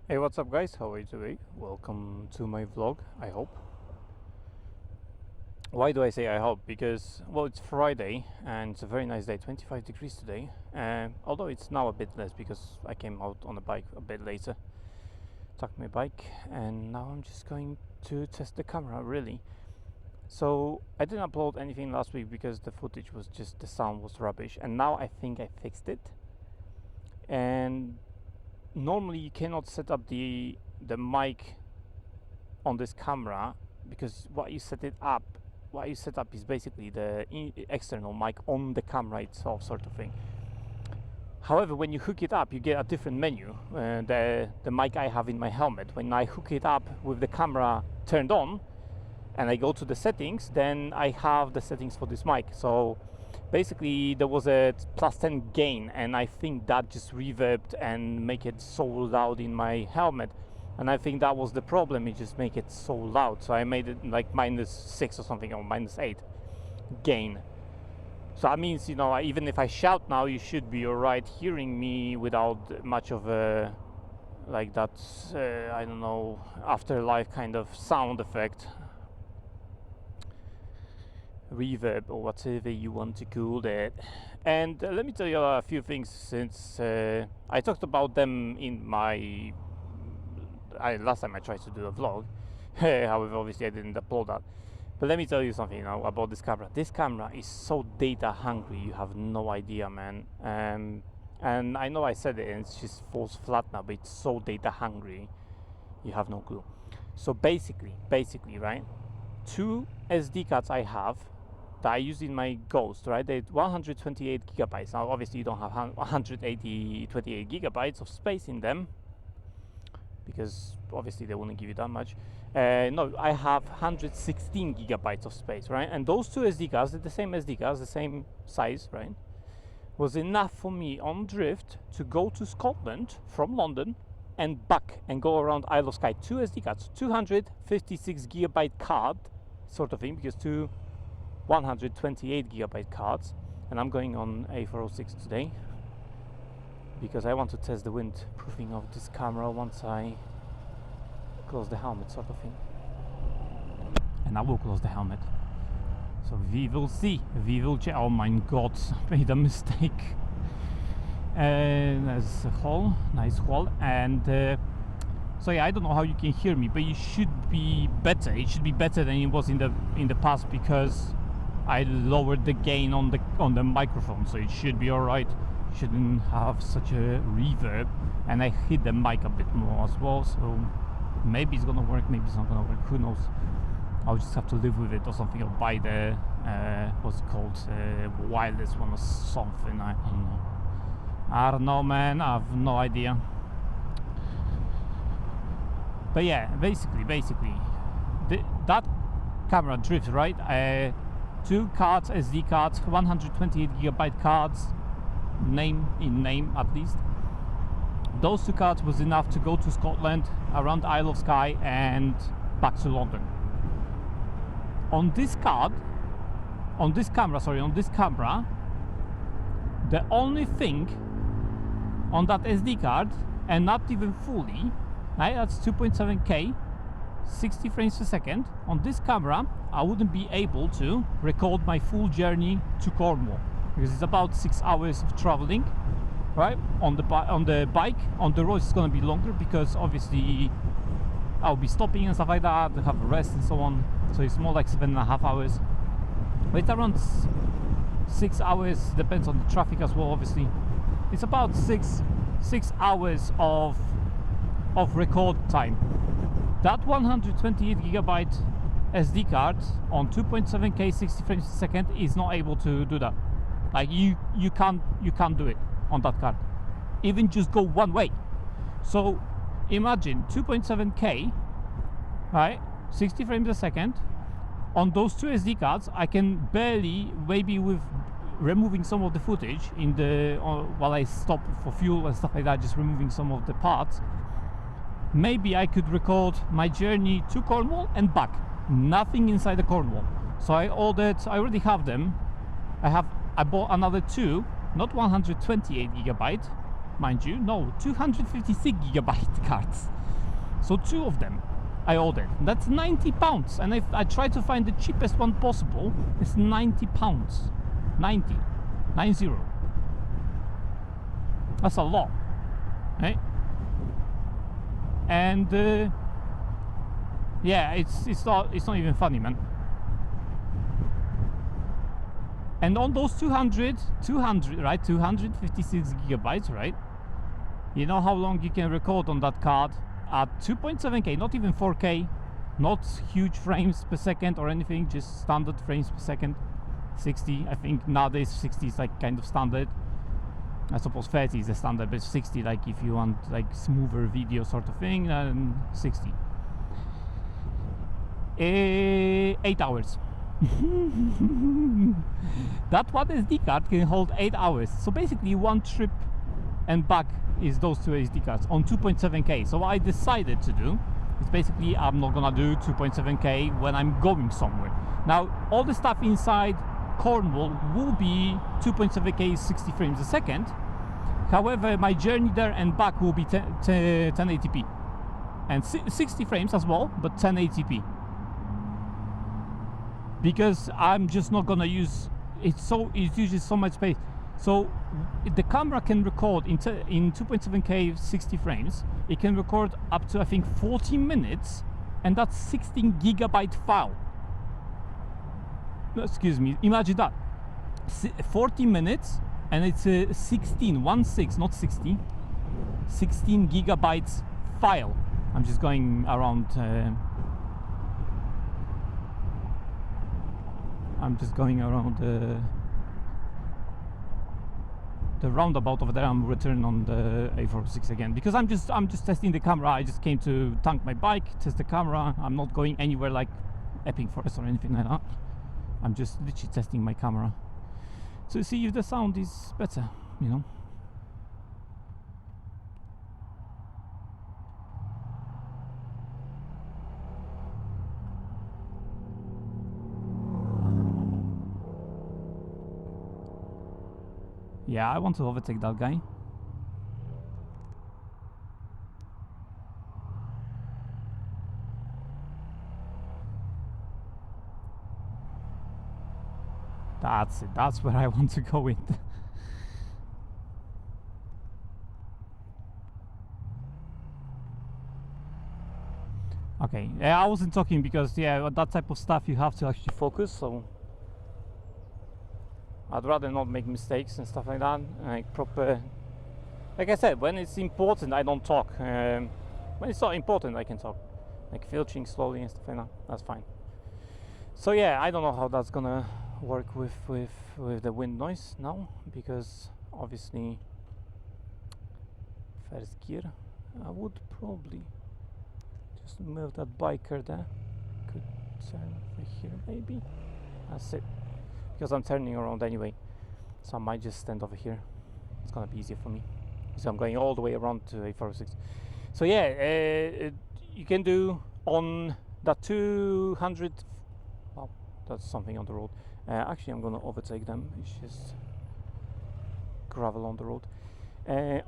Hey, what's up, guys? How are you today? Welcome to my vlog, I hope. Why do I say I hope? Because, well, it's Friday and it's a very nice day, 25 degrees today. Although it's now a bit less because I came out on a bike a bit later, tucked my bike, and now I'm just going to test the camera, really. So, I didn't upload anything last week because the footage was just, the sound was rubbish, and now I think I fixed it. And normally you cannot set up the mic on this camera because what you set up is basically the external mic on the camera itself, sort of thing. However, when you hook it up, you get a different menu. The mic I have in my helmet, when I hook it up with the camera turned on and I go to the settings, then I have the settings for this mic. So basically there was a +10 gain, and I think that just reverbed and make it so loud in my helmet, and I think that was the problem. It just make it so loud, so I made it like -6 or something, or -8 gain. So that means, you know, even if I shout now, you should be alright hearing me without much of a like that I don't know, afterlife kind of sound effect, reverb, or whatever you want to call it. And let me tell you a few things, since I talked about them in my last time I tried to do a vlog. However, obviously I didn't upload that. But let me tell you something, you know, about this camera. This camera is so data hungry, you have no idea, man. And I know I said it and it just falls flat now, but it's so data hungry, you have no clue. So basically, right, 2 SD cards I have that I use in my Ghost, right? They're 128 gigabytes. Now, obviously, you don't have 128 gigabytes of space in them, because obviously they wouldn't give you that much. No, I have 116 gigabytes of space, right? And those 2 SD cards, they're the same SD cards, the same size, right? Was enough for me on drift to go to Scotland from London and back and go around Isle of Skye. 2 SD cards, 256 gigabyte card, sort of thing, because 2 128 gigabyte cards. And I'm going on A406 today because I want to test the windproofing of this camera once I close the helmet, sort of thing. And I will close the helmet, so we will see, we will check. Oh my god, I made a mistake. And there's a hole, nice hole. And so yeah, I don't know how you can hear me, but it should be better. It should be better than it was in the past, because I lowered the gain on the microphone, so it should be alright. Shouldn't have such a reverb, and I hit the mic a bit more as well, so maybe it's gonna work, maybe it's not gonna work, who knows. I'll just have to live with it or something, or buy the what's it called, wireless one or something. I don't know, man, I have no idea. But yeah, basically that camera drifts, right? 2 cards, SD cards, 128 gigabyte cards, name at least. Those 2 cards was enough to go to Scotland, around Isle of Skye, and back to London. On this camera, the only thing on that SD card, and not even fully, right, that's 2.7K, 60 frames per second. On this camera, I wouldn't be able to record my full journey to Cornwall, because it's about 6 hours of traveling, right? On the bike. On the road, it's gonna be longer, because obviously I'll be stopping and stuff like that, have a rest and so on. So it's more like 7.5 hours. But it's around 6 hours, depends on the traffic as well, obviously. It's about 6 hours of record time. That 128 gigabyte SD card on 2.7K 60 frames per second is not able to do that. Like you can't do it on that card, even just go one way. So imagine 2.7K, right, 60 frames a second on those 2 SD cards. I can barely, maybe with removing some of the footage in the while I stop for fuel and stuff like that, just removing some of the parts, maybe I could record my journey to Cornwall and back. Nothing inside the Cornwall. So I already have them. I bought another 2, not 128 gigabyte, mind you. No, 256 gigabyte cards. So 2 of them I ordered. That's £90. And if I try to find the cheapest one possible, it's £90. 90. 90. That's a lot. Right? And yeah, it's not even funny, man. And on those 200, right, 256 gigabytes, right? You know how long you can record on that card at 2.7K, not even 4K, not huge frames per second or anything, just standard frames per second. 60, I think nowadays 60 is like kind of standard. I suppose 30 is the standard, but 60 like if you want like smoother video sort of thing, and 60. 8 hours. That one SD card can hold 8 hours. So basically one trip and back is those 2 SD cards on 2.7K. So what I decided to do is basically I'm not gonna do 2.7K when I'm going somewhere. Now all the stuff inside Cornwall will be 2.7K 60 frames a second. However, my journey there and back will be 1080p and 60 frames as well, but 1080p, because I'm just not gonna use it. So it uses so much space. So the camera can record in 2.7K 60 frames. It can record up to I think 40 minutes, and that's 16 gigabyte file. Excuse me, imagine that. 40 minutes and it's a 16, not 60, 16 gigabytes file. I'm just going around the roundabout over there. I'm returning on the A406 again because I'm just testing the camera. I just came to tank my bike, test the camera. I'm not going anywhere like Epping Forest or anything like that. I'm just literally testing my camera to see if the sound is better, you know. Yeah, I want to overtake that guy. That's it, that's where I want to go with. Okay, yeah, I wasn't talking because, yeah, that type of stuff you have to actually focus, so I'd rather not make mistakes and stuff like that. Like proper, like I said, when it's important I don't talk. When it's not important I can talk, like filtering slowly and stuff like that. That's fine. So yeah, I don't know how that's gonna work with the wind noise now, because obviously first gear I would probably just move that biker there. Could turn over here maybe. That's it, because I'm turning around anyway, so I might just stand over here. It's gonna be easier for me, so I'm going all the way around to A406. So yeah, you can do on that 200. Well, that's something on the road. Actually, I'm gonna overtake them. It's just gravel on the road.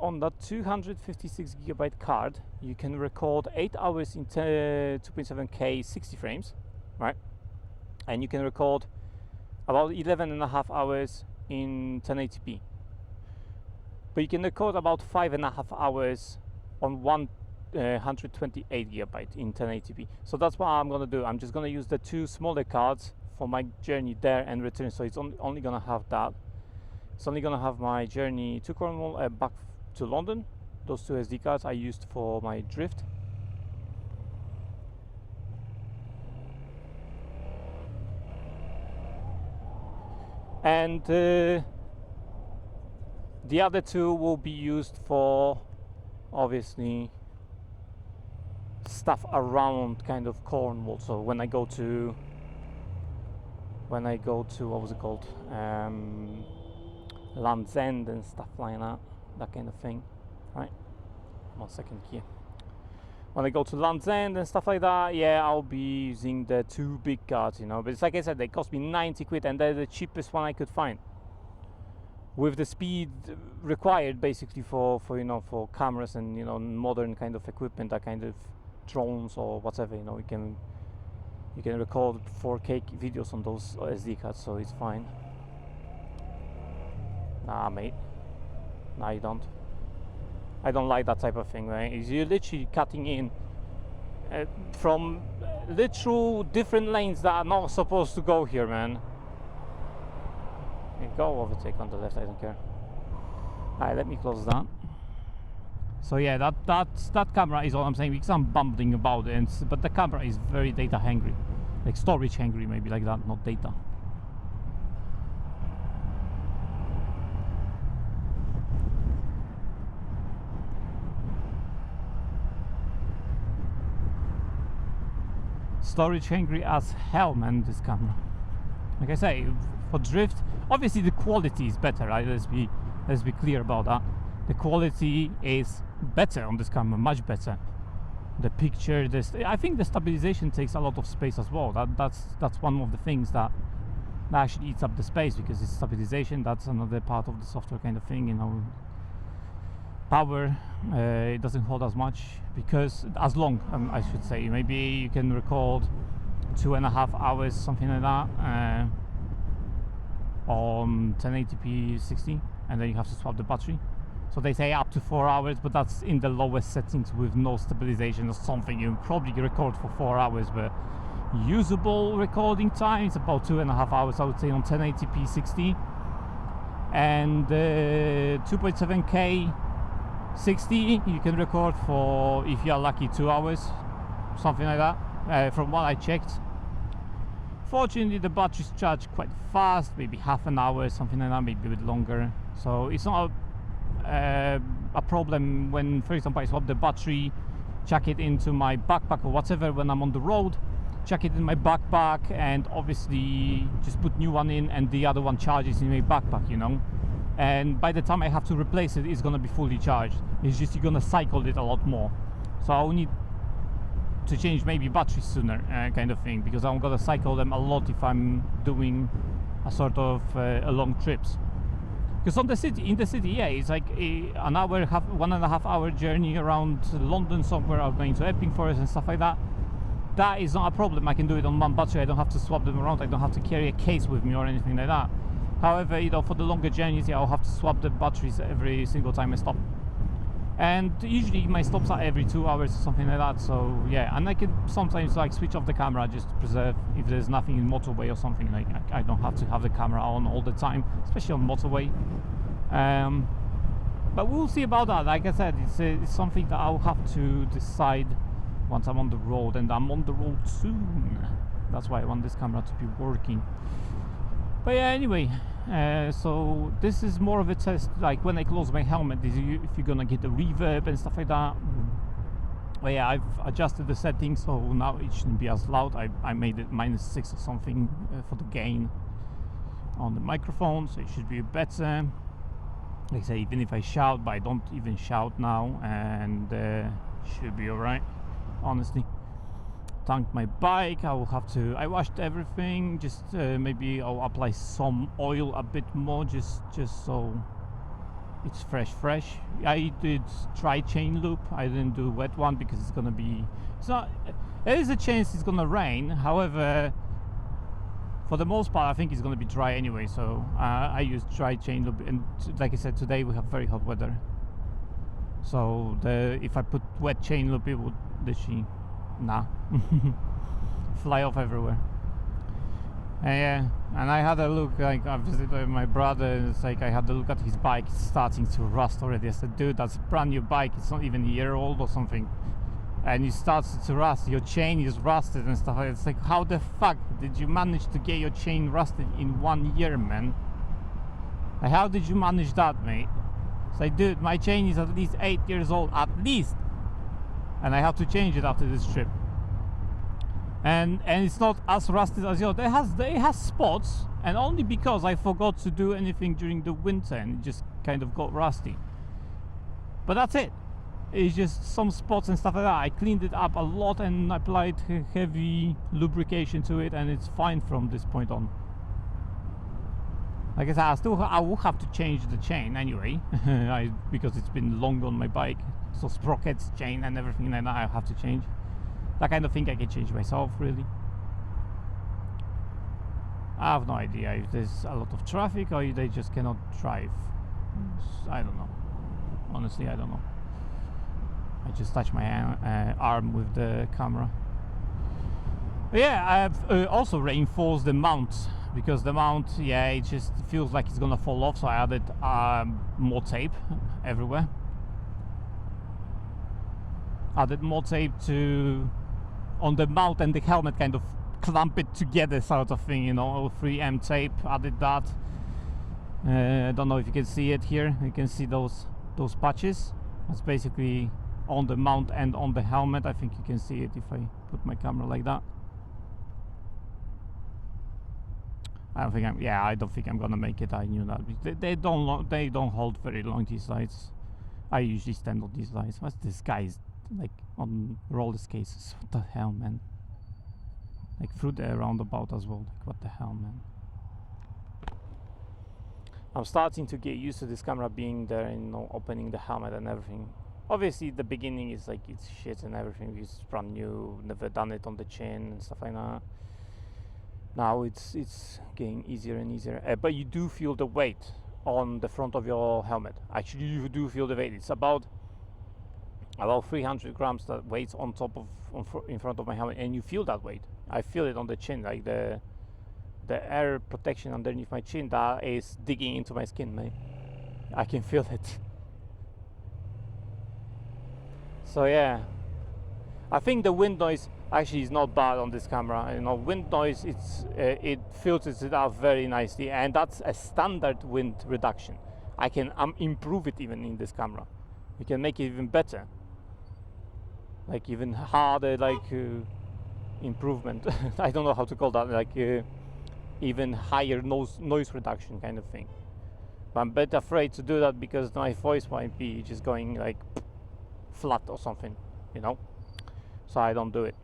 On that 256 gigabyte card, you can record 8 hours in 2.7K 60 frames, right? And you can record about 11.5 hours in 1080p. But you can record about 5.5 hours on 128 gigabyte in 1080p. So that's what I'm gonna do. I'm just gonna use the 2 smaller cards for my journey there and return. So it's only gonna have that. It's only gonna have my journey to Cornwall and back to London. Those 2 SD cards I used for my drift. And the other 2 will be used for obviously stuff around kind of Cornwall. So when I go to what was it called, Land's End and stuff like that kind of thing, right? 1 second here. When I go to Land's End and stuff like that, yeah, I'll be using the 2 big cards, you know. But it's like I said, they cost me 90 quid and they're the cheapest one I could find. with the speed required basically for for cameras and modern kind of equipment, that kind of drones or whatever, you can record 4K videos on those SD cards, so it's fine. Nah, mate. Nah, you don't. I don't like that type of thing, right? You're literally cutting in from literal different lanes that are not supposed to go here, man. You go overtake on the left, I don't care. Alright, let me close that. So yeah, that camera is all I'm saying, because I'm bumbling about it, but the camera is very data hungry, like storage hungry, maybe like that, not data. Storage hungry as hell, man, this camera. Like I say, for drift, obviously the quality is better, right? Let's be clear about that. The quality is better on this camera, much better. The picture, I think the stabilization takes a lot of space as well. That's one of the things that actually eats up the space, because it's stabilization. That's another part of the software kind of thing, Power, it doesn't hold as much, because as long, I should say, maybe you can record 2.5 hours, something like that, on 1080p 60, and then you have to swap the battery. So they say up to 4 hours, but that's in the lowest settings with no stabilization or something. You probably record for 4 hours, but usable recording time is about 2.5 hours, I would say, on 1080p 60, and 2.7K 60 you can record for, if you are lucky, 2 hours, something like that, from what I checked. Fortunately, the batteries charge quite fast, maybe half an hour, something like that, maybe a bit longer. So it's not a problem when, for example, I swap the battery, chuck it into my backpack or whatever when I'm on the road, chuck it in my backpack, and obviously just put new one in, and the other one charges in my backpack, and by the time I have to replace it, it's gonna be fully charged. It's just you're gonna cycle it a lot more, so I'll need to change maybe batteries sooner, kind of thing, because I'm gonna cycle them a lot if I'm doing a sort of long trips. Because in the city, yeah, it's like an hour, 1.5 hour journey around London somewhere, or going to Epping Forest and stuff like that. That is not a problem. I can do it on one battery. I don't have to swap them around. I don't have to carry a case with me or anything like that. However, for the longer journeys, yeah, I'll have to swap the batteries every single time I stop. And usually my stops are every 2 hours or something like that. So yeah, and I can sometimes switch off the camera just to preserve if there's nothing in motorway or something. Like I don't have to have the camera on all the time, especially on motorway. But we'll see about that. Like I said, it's something that I'll have to decide once I'm on the road, and I'm on the road soon. That's why I want this camera to be working. But yeah, anyway, so this is more of a test, like when I close my helmet, if you're gonna get the reverb and stuff like that. But yeah, I've adjusted the settings, so now it shouldn't be as loud. I made it -6 or something for the gain on the microphone, so it should be better. Like I say, even if I shout, but I don't even shout now, and should be alright, honestly. Tanked my bike. I washed everything, just maybe I'll apply some oil a bit more, just so it's fresh. I did dry chain loop. I didn't do wet one because there is a chance it's gonna rain. However, for the most part, I think it's gonna be dry anyway, so I used dry chain loop, and like I said, today we have very hot weather, so if I put wet chain loop, it would literally fly off everywhere. And I had a look, like I visited my brother, and it's like I had a look at his bike. It's starting to rust already. I said, dude, that's a brand new bike, it's not even a year old or something, and it starts to rust. Your chain is rusted and stuff like that. It's like, how the fuck did you manage to get your chain rusted in 1 year, man? Like, how did you manage that, mate? It's like, dude, my chain is at least 8 years old, at least, and I have to change it after this trip. And it's not as rusted as yours. It has spots, and only because I forgot to do anything during the winter, and it just kind of got rusty. But that's it. It's just some spots and stuff like that. I cleaned it up a lot and applied heavy lubrication to it, and it's fine from this point on. Like I said, I will have to change the chain anyway, because it's been long on my bike. So sprockets, chain, and everything like that I have to change. That kind of thing I can change myself, really. I have no idea if there's a lot of traffic or if they just cannot drive. I don't know. Honestly, I don't know. I just touched my arm with the camera. But yeah, I have also reinforced the mount, because the mount, yeah, it just feels like it's gonna fall off, so I added more tape everywhere. Added more tape to on the mount and the helmet, kind of clamp it together sort of thing, you know, 3M tape. Added that. I don't know if you can see it here. You can see those patches. That's basically on the mount and on the helmet. I think you can see it if I put my camera like that. I don't think I'm gonna make it. I knew that. They don't hold very long, these lights. I usually stand on these lights. What's this guy's like on roller skates? What the hell, man? Like through the roundabout as well. Like, what the hell, man? I'm starting to get used to this camera being there and, you know, opening the helmet and everything. Obviously, the beginning is like it's shit and everything. It's brand new, never done it on the chin and stuff like that. Now it's getting easier and easier, but you do feel the weight on the front of your helmet. Actually, you do feel the weight. It's about 300 grams that weighs on top of in front of my helmet, and you feel that weight. I feel it on the chin, like the air protection underneath my chin that is digging into my skin, man. I can feel it. So yeah, I think the wind noise actually is not bad on this camera. You know, wind noise, it filters it out very nicely, and that's a standard wind reduction. I can improve it even in this camera. We can make it even better, like even harder, like improvement. I don't know how to call that, like even higher noise reduction kind of thing. But I'm a bit afraid to do that because my voice might be just going like flat or something, you know. So I don't do it.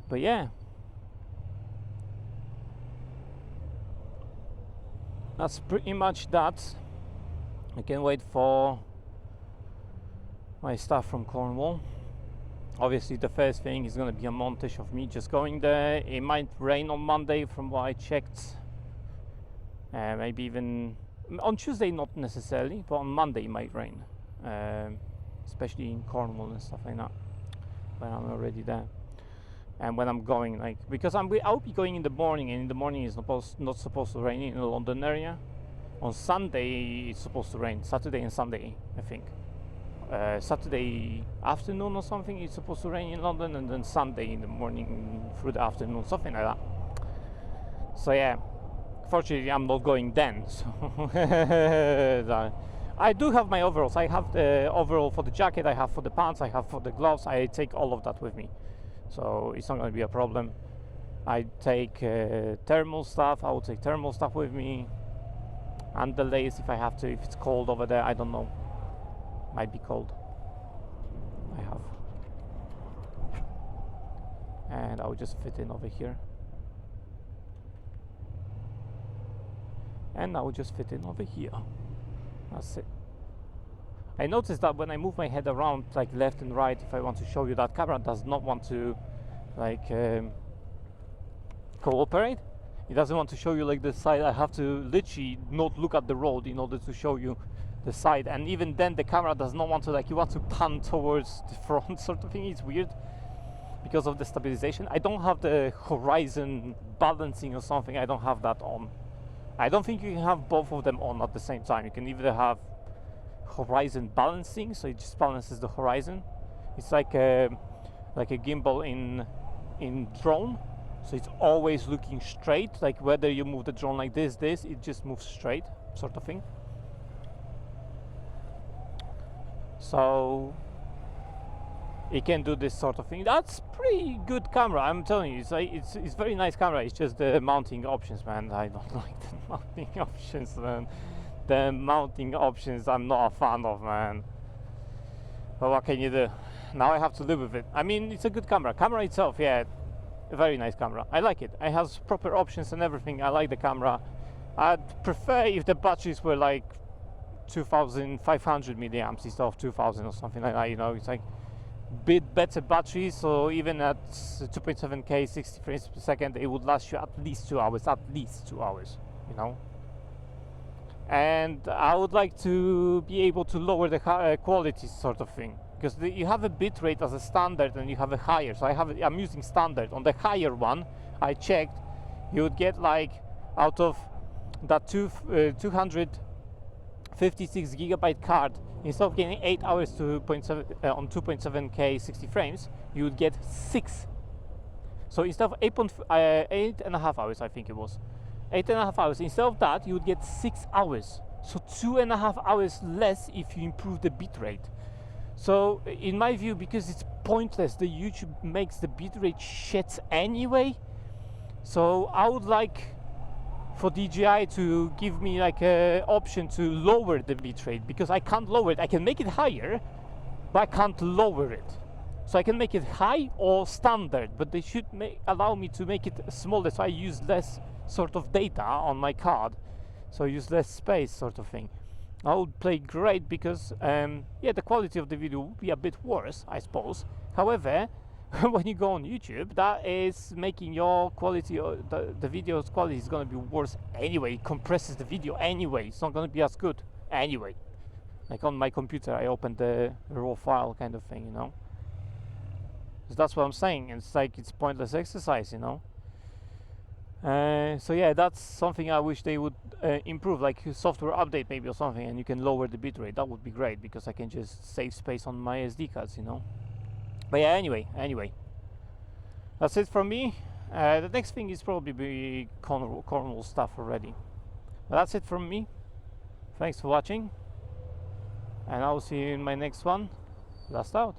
But yeah, that's pretty much that. I can wait for my stuff from Cornwall. Obviously the first thing is going to be a montage of me just going there. It might rain on Monday from what I checked, maybe even on Tuesday, not necessarily, but on Monday it might rain, especially in Cornwall and stuff like that when I'm already there. And when I'm going, like, because I'll be going in the morning, and in the morning it's not supposed to rain in the London area. On Sunday it's supposed to rain, Saturday and Sunday, I think. Saturday afternoon or something it's supposed to rain in London, and then Sunday in the morning through the afternoon, something like that. So yeah, fortunately I'm not going then, so I do have my overalls. I have the overall for the jacket, I have for the pants, I have for the gloves. I take all of that with me, so it's not going to be a problem. I take thermal stuff. I will take thermal stuff with me, and the layers if I have to, if it's cold over there. I don't know, might be cold. I have, and I will just fit in over here, and I will just fit in over here. That's it. I noticed that when I move my head around, like left and right, if I want to show you, that camera does not want to like cooperate. It doesn't want to show you like the side. I have to literally not look at the road in order to show you the side, and even then the camera does not want to, like, you want to pan towards the front sort of thing. It's weird because of the stabilization. I don't have the horizon balancing or something. I don't have that on. I don't think you can have both of them on at the same time. You can either have horizon balancing, so it just balances the horizon. It's like a gimbal in drone, so it's always looking straight. Like whether you move the drone like this, it just moves straight, sort of thing. So it can do this sort of thing. That's pretty good camera, I'm telling you. It's very nice camera. It's just the mounting options, man. I don't like the mounting options, man. The mounting options I'm not a fan of, man. But what can you do? Now I have to live with it. I mean, it's a good camera. Camera itself, yeah, a very nice camera. I like it. It has proper options and everything. I like the camera. I'd prefer if the batteries were like 2500 milliamps instead of 2000 or something like that, you know. It's like bit better battery, so even at 2.7K 60 frames per second it would last you at least 2 hours, you know. And I would like to be able to lower the quality sort of thing, because you have a bit rate as a standard and you have a higher. So I'm using standard. On the higher one I checked, you would get like out of that 256 gigabyte card, instead of getting 8 hours to on 2.7K 60 frames, you would get 6. So instead of 8.5 hours, I think it was 8.5 hours, instead of that you would get 6 hours. So 2.5 hours less if you improve the bitrate. So in my view, because it's pointless, the YouTube makes the bitrate shit anyway, so I would like for DJI to give me like an option to lower the bitrate, because I can't lower it. I can make it higher, but I can't lower it. So I can make it high or standard, but they should allow me to make it smaller, so I use less sort of data on my card, so I use less space sort of thing. I would play great, because yeah, the quality of the video would be a bit worse, I suppose. However, when you go on YouTube, that is making your quality, the video's quality is going to be worse anyway. It compresses the video anyway. It's not going to be as good anyway. Like on my computer, I opened the raw file kind of thing, you know. So that's what I'm saying. It's like it's pointless exercise, you know. So yeah, that's something I wish they would improve, like software update maybe or something, and you can lower the bitrate. That would be great, because I can just save space on my SD cards, you know. But yeah, anyway, that's it from me. The next thing is probably be Cornwall stuff already. But that's it from me. Thanks for watching, and I will see you in my next one. Last out.